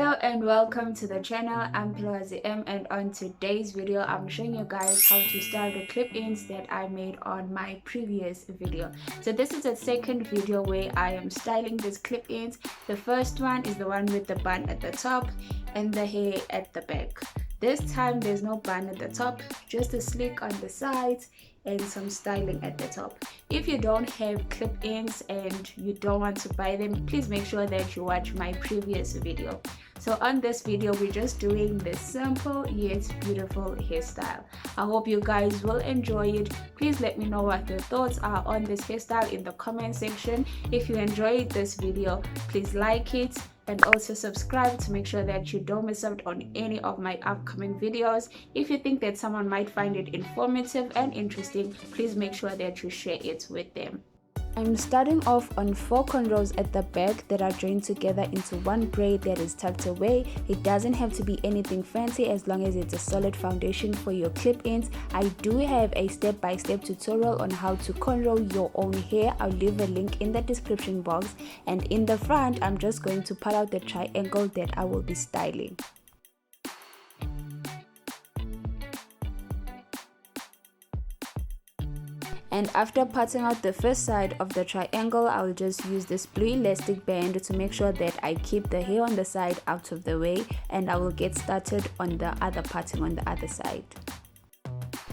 Hello and welcome to the channel. I'm M, and on today's video I'm showing you guys how to style the clip-ins that I made on my previous video. So this is the second video where I am styling these clip-ins. The first one is the one with the bun at the top and the hair at the back. This time there's no bun at the top, just a slick on the sides and some styling at the top. If you don't have clip-ins and you don't want to buy them, please make sure that you watch my previous video. So on this video we're just doing this simple yet beautiful hairstyle. I hope you guys will enjoy it. Please let me know what your thoughts are on this hairstyle in the comment section. If you enjoyed this video, please like it and also subscribe to make sure that you don't miss out on any of my upcoming videos. If you think that someone might find it informative and interesting, please make sure that you share it with them. I'm starting off on 4 cornrows at the back that are joined together into one braid that is tucked away. It doesn't have to be anything fancy as long as it's a solid foundation for your clip-ins. I do have a step-by-step tutorial on how to cornrow your own hair. I'll leave a link in the description box, and in the front I'm just going to pull out the triangle that I will be styling. And after cutting out the first side of the triangle, I'll just use this blue elastic band to make sure that I keep the hair on the side out of the way, and I will get started on the other parting on the other side.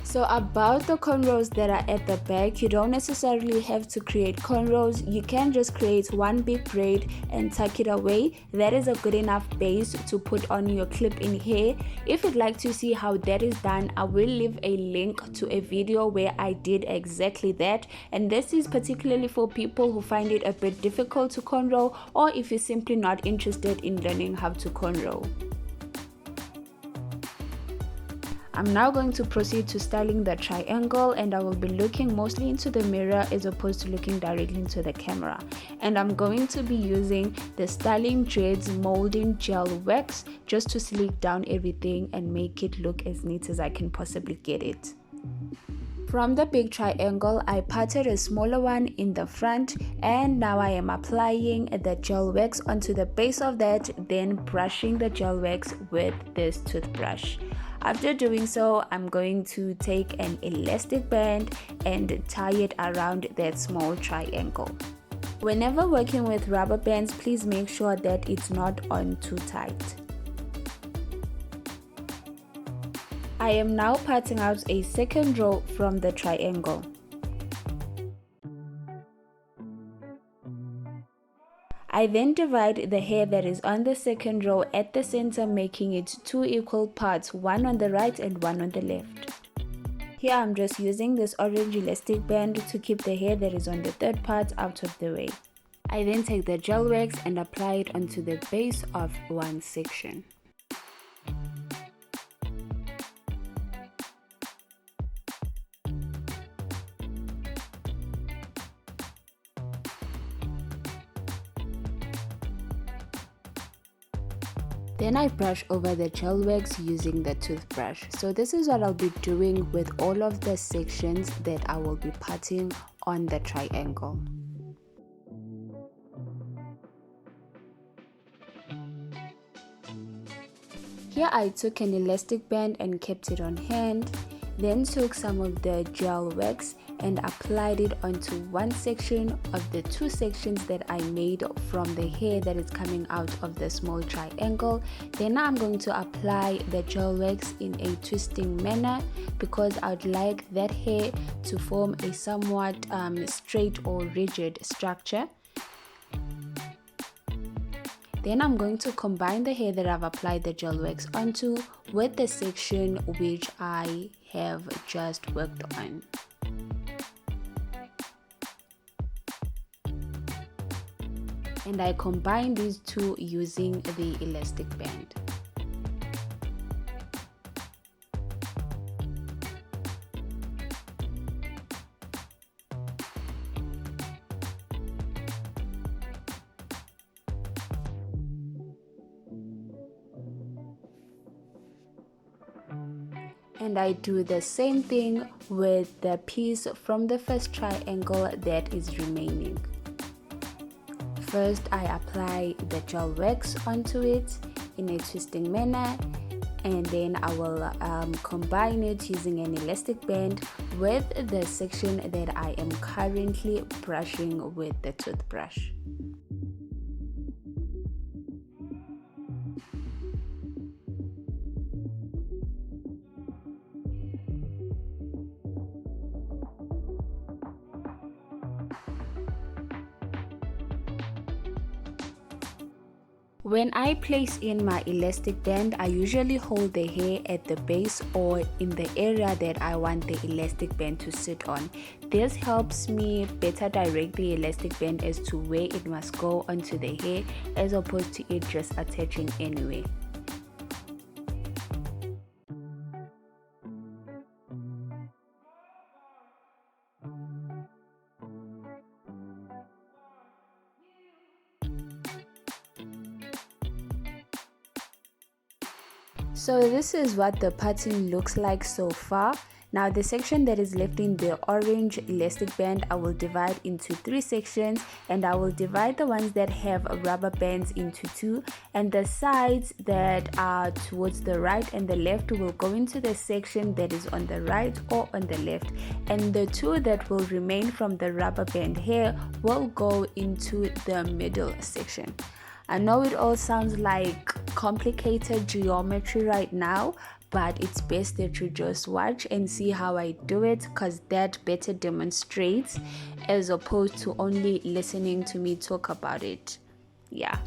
So about the cornrows that are at the back, you don't necessarily have to create cornrows. You can just create one big braid and tuck it away. That is a good enough base to put on your clip-in hair. If you'd like to see how that is done, I will leave a link to a video where I did exactly that. And this is particularly for people who find it a bit difficult to cornrow, or if you're simply not interested in learning how to cornrow. I'm now going to proceed to styling the triangle, and I will be looking mostly into the mirror as opposed to looking directly into the camera. And I'm going to be using the Stylin Dredz molding gel wax just to slick down everything and make it look as neat as I can possibly get it. From the big triangle, I parted a smaller one in the front, and now I am applying the gel wax onto the base of that, then brushing the gel wax with this toothbrush. After doing so, I'm going to take an elastic band and tie it around that small triangle. Whenever working with rubber bands, please make sure that it's not on too tight. I am now parting out a second row from the triangle. I then divide the hair that is on the second row at the center, making it 2 equal parts, one on the right and one on the left. Here I'm just using this orange elastic band to keep the hair that is on the third part out of the way. I then take the gel wax and apply it onto the base of one section. Then I brush over the gel wax using the toothbrush. So this is what I'll be doing with all of the sections that I will be parting on the triangle. Here I took an elastic band and kept it on hand, then took some of the gel wax and applied it onto one section of the 2 sections that I made from the hair that is coming out of the small triangle. Then I'm going to apply the gel wax in a twisting manner because I'd like that hair to form a somewhat straight or rigid structure. Then I'm going to combine the hair that I've applied the gel wax onto with the section which I have just worked on. And I combine these two using the elastic band. And I do the same thing with the piece from the first triangle that is remaining. First I apply the gel wax onto it, in a twisting manner, and then I will combine it using an elastic band with the section that I am currently brushing with the toothbrush. When I place in my elastic band, I usually hold the hair at the base or in the area that I want the elastic band to sit on. This helps me better direct the elastic band as to where it must go onto the hair, as opposed to it just attaching anywhere. So this is what the pattern looks like so far. Now the section that is left in the orange elastic band, I will divide into 3 sections, and I will divide the ones that have rubber bands into 2, and the sides that are towards the right and the left will go into the section that is on the right or on the left, and the 2 that will remain from the rubber band hair will go into the middle section. I know it all sounds like complicated geometry right now, but it's best that you just watch and see how I do it, because that better demonstrates as opposed to only listening to me talk about it. Yeah.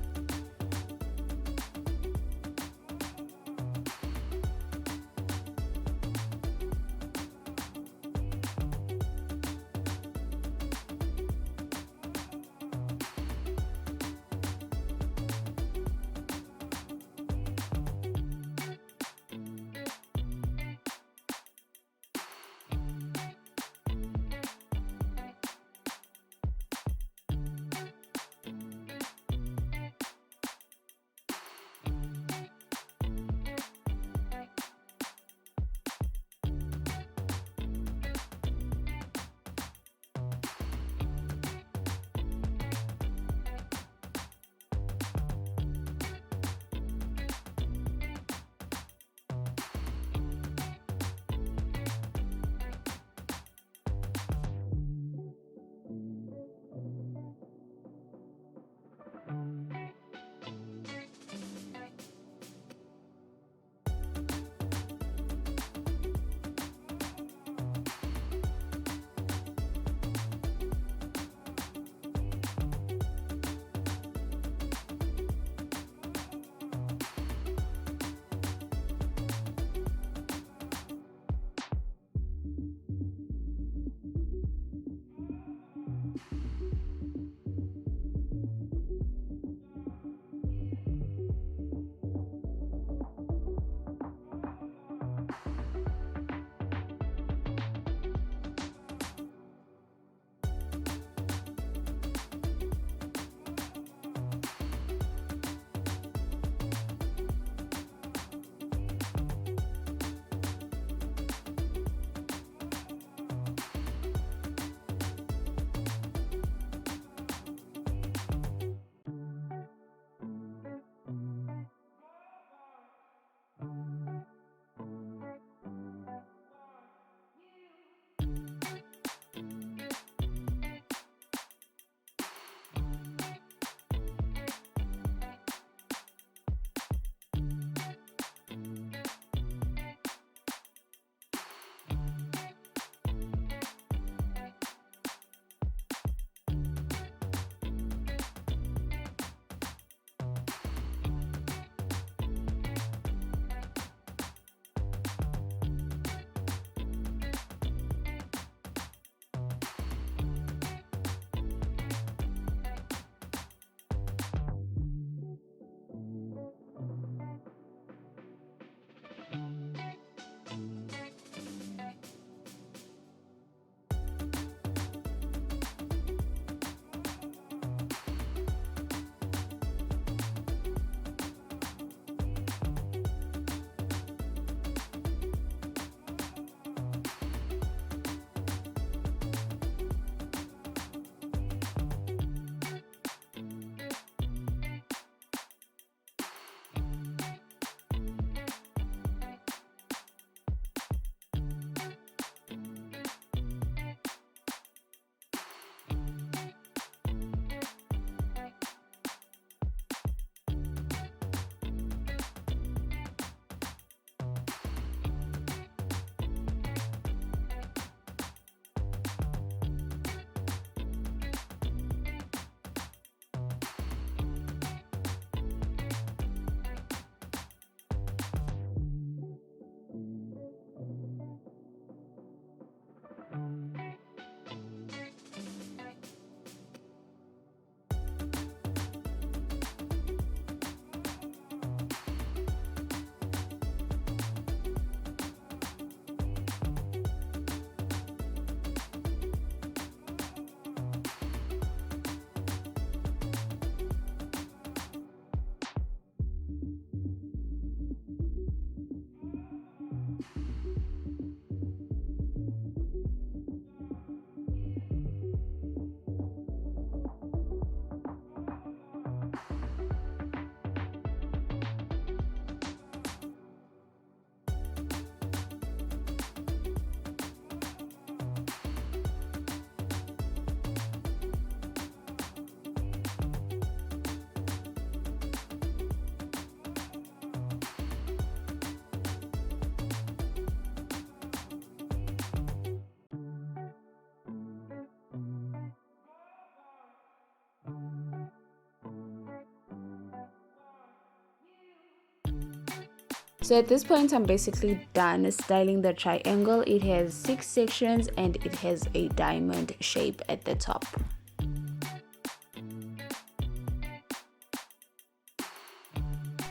So at this point, I'm basically done styling the triangle. It has 6 sections and it has a diamond shape at the top.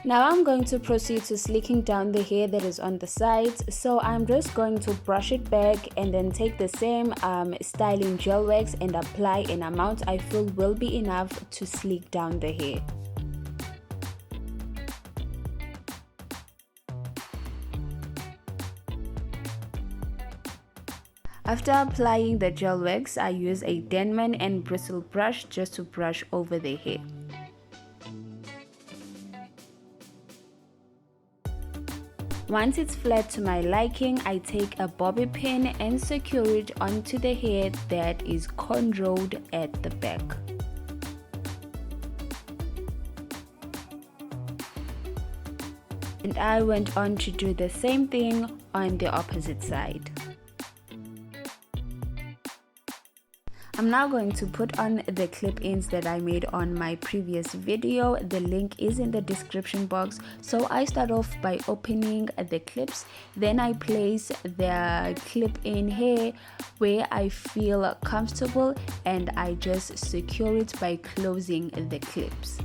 Now I'm going to proceed to slicking down the hair that is on the sides. So I'm just going to brush it back and then take the same styling gel wax and apply an amount I feel will be enough to slick down the hair. After applying the gel wax, I use a Denman and bristle brush just to brush over the hair. Once it's flat to my liking, I take a bobby pin and secure it onto the hair that is cornrowed at the back. And I went on to do the same thing on the opposite side. I'm now going to put on the clip-ins that I made on my previous video. The link is in the description box. So I start off by opening the clips, then I place the clip-in hair where I feel comfortable and I just secure it by closing the clips.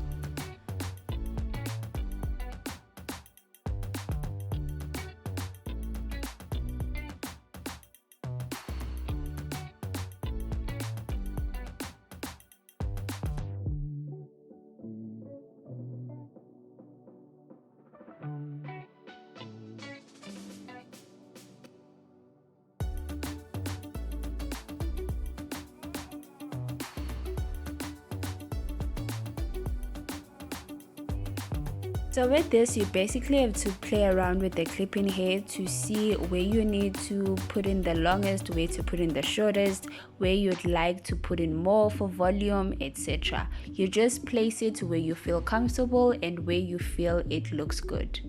So with this, you basically have to play around with the clip-in hair to see where you need to put in the longest, where to put in the shortest, where you'd like to put in more for volume, etc. You just place it where you feel comfortable and where you feel it looks good.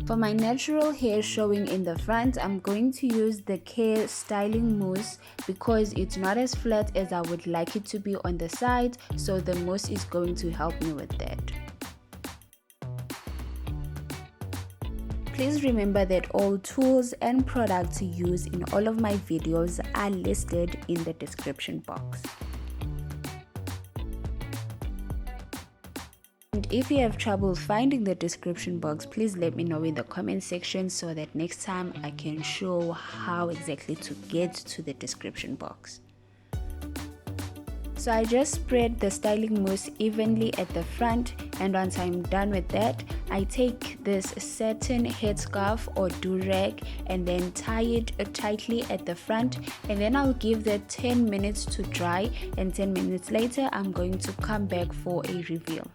For my natural hair showing in the front, I'm going to use the Kaale styling mousse because it's not as flat as I would like it to be on the side, so the mousse is going to help me with that. Please remember that all tools and products used in all of my videos are listed in the description box. And if you have trouble finding the description box, please let me know in the comment section so that next time I can show how exactly to get to the description box. So I just spread the styling mousse evenly at the front, and once I'm done with that, I take this satin headscarf or do-rag and then tie it tightly at the front, and then I'll give that 10 minutes to dry, and 10 minutes later I'm going to come back for a reveal.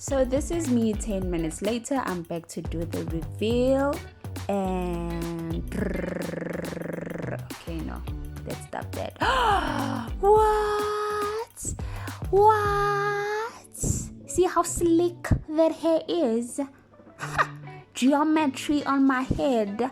So this is me 10 minutes later. I'm back to do the reveal and okay, no, let's stop that. What? See how slick that hair is? Geometry on my head.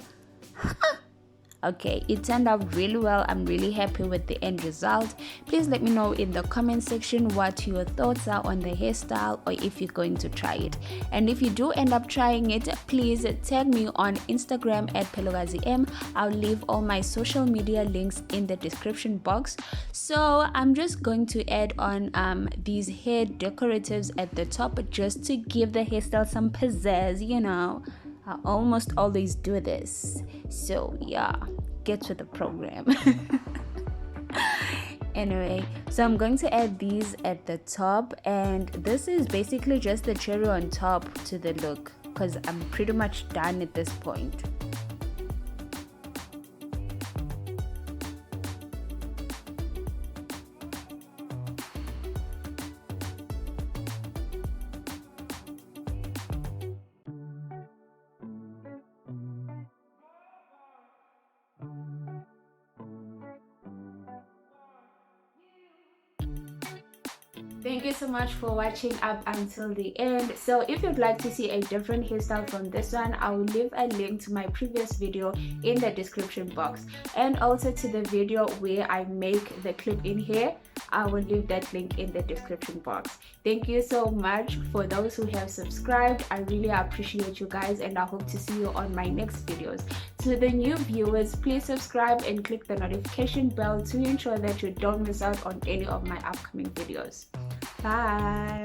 Okay, it turned out really well. I'm really happy with the end result. Please let me know in the comment section what your thoughts are on the hairstyle, or if you're going to try it. And if you do end up trying it, please tag me on Instagram at pelokazim. I'll leave all my social media links in the description box. So I'm just going to add on these hair decoratives at the top just to give the hairstyle some pizzazz, you know. I almost always do this. So yeah, get to the program. Anyway, so I'm going to add these at the top, and this is basically just the cherry on top to the look, because I'm pretty much done at this point. Thank you so much for watching up until the end. So if you'd like to see a different hairstyle from this one, I will leave a link to my previous video in the description box, and also to the video where I make the clip-in hair. I will leave that link in the description box. Thank you so much for those who have subscribed. I really appreciate you guys, and I hope to see you on my next videos. To the new viewers, please subscribe and click the notification bell to ensure that you don't miss out on any of my upcoming videos. Bye.